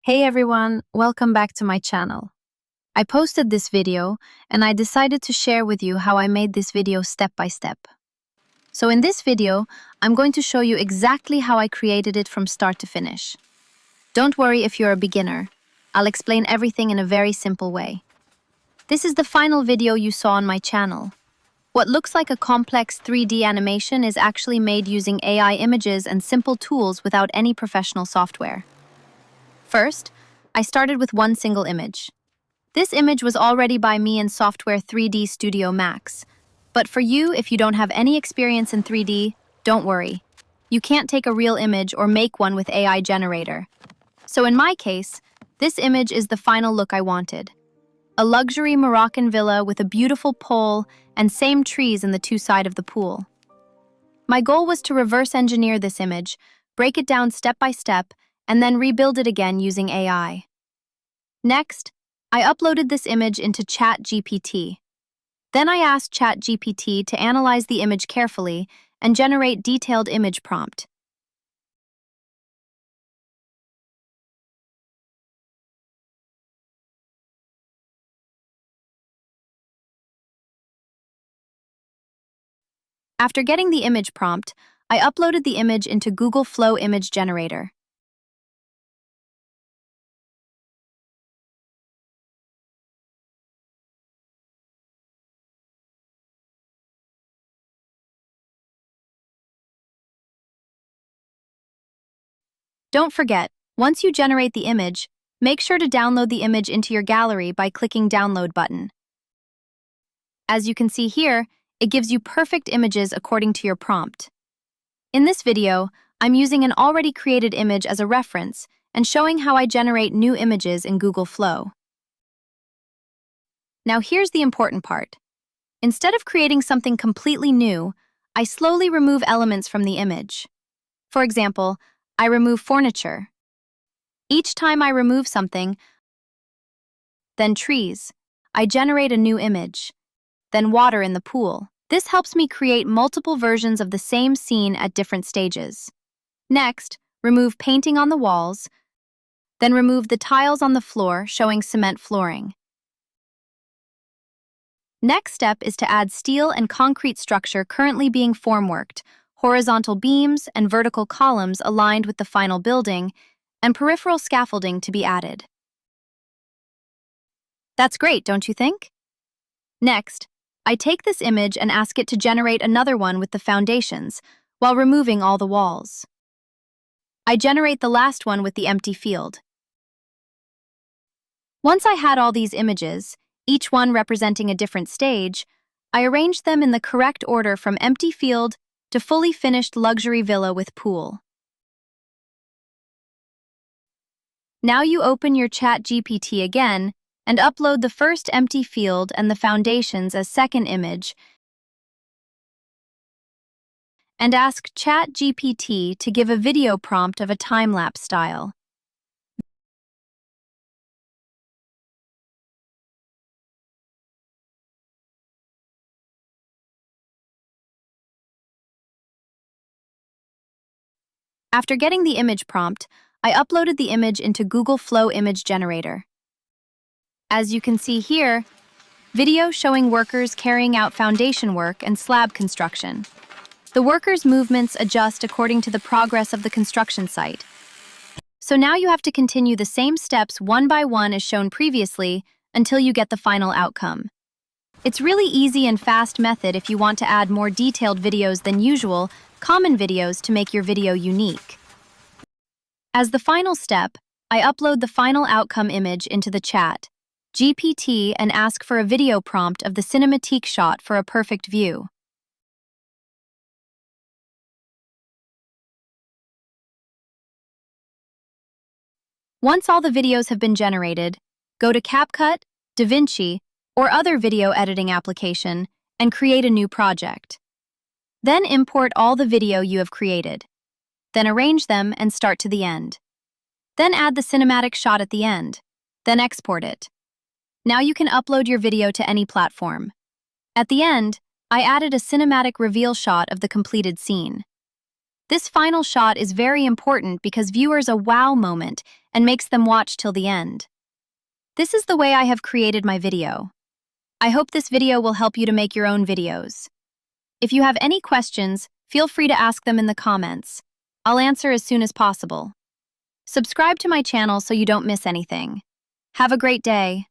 Hey everyone, welcome back to my channel. I posted this video and I decided to share with you how I made this video step by step. So in this video, I'm going to show you exactly how I created it from start to finish. Don't worry if you're a beginner. I'll explain everything in a very simple way. This is the final video you saw on my channel. What looks like a complex 3D animation is actually made using AI images and simple tools without any professional software. First, I started with one single image. This image was already by me in software 3D Studio Max. But for you, if you don't have any experience in 3D, don't worry. You can't take a real image or make one with AI generator. So in my case, this image is the final look I wanted. A luxury Moroccan villa with a beautiful pole and same trees in the two sides of the pool. My goal was to reverse engineer this image, break it down step by step, and then rebuild it again using AI. Next, I uploaded this image into ChatGPT. Then I asked ChatGPT to analyze the image carefully and generate detailed image prompt. After getting the image prompt, I uploaded the image into Google Flow Image Generator. Don't forget, once you generate the image, make sure to download the image into your gallery by clicking Download button. As you can see here, it gives you perfect images according to your prompt. In this video, I'm using an already created image as a reference and showing how I generate new images in Google Flow. Now here's the important part. Instead of creating something completely new, I slowly remove elements from the image. For example, I remove furniture. Each time I remove something, then trees, I generate a new image, then water in the pool. This helps me create multiple versions of the same scene at different stages. Next, remove painting on the walls, then remove the tiles on the floor showing cement flooring. Next step is to add steel and concrete structure currently being formworked, horizontal beams and vertical columns aligned with the final building, and peripheral scaffolding to be added. That's great, don't you think? Next, I take this image and ask it to generate another one with the foundations, while removing all the walls. I generate the last one with the empty field. Once I had all these images, each one representing a different stage, I arranged them in the correct order from empty field to fully finished luxury villa with pool. Now you open your ChatGPT again and upload the first empty field and the foundations as second image and ask ChatGPT to give a video prompt of a time-lapse style. After getting the image prompt, I uploaded the image into Google Flow Image Generator. As you can see here, video showing workers carrying out foundation work and slab construction. The workers' movements adjust according to the progress of the construction site. So now you have to continue the same steps one by one as shown previously until you get the final outcome. It's really easy and fast method if you want to add more detailed videos than usual, common videos to make your video unique. As the final step, I upload the final outcome image into the chat GPT and ask for a video prompt of the cinematique shot for a perfect view. Once all the videos have been generated, go to CapCut, DaVinci, or other video editing application and create a new project. Then import all the video you have created. Then arrange them and start to the end. Then add the cinematic shot at the end. Then export it. Now you can upload your video to any platform. At the end, I added a cinematic reveal shot of the completed scene. This final shot is very important because viewers a wow moment and makes them watch till the end. This is the way I have created my video. I hope this video will help you to make your own videos. If you have any questions, feel free to ask them in the comments. I'll answer as soon as possible. Subscribe to my channel so you don't miss anything. Have a great day.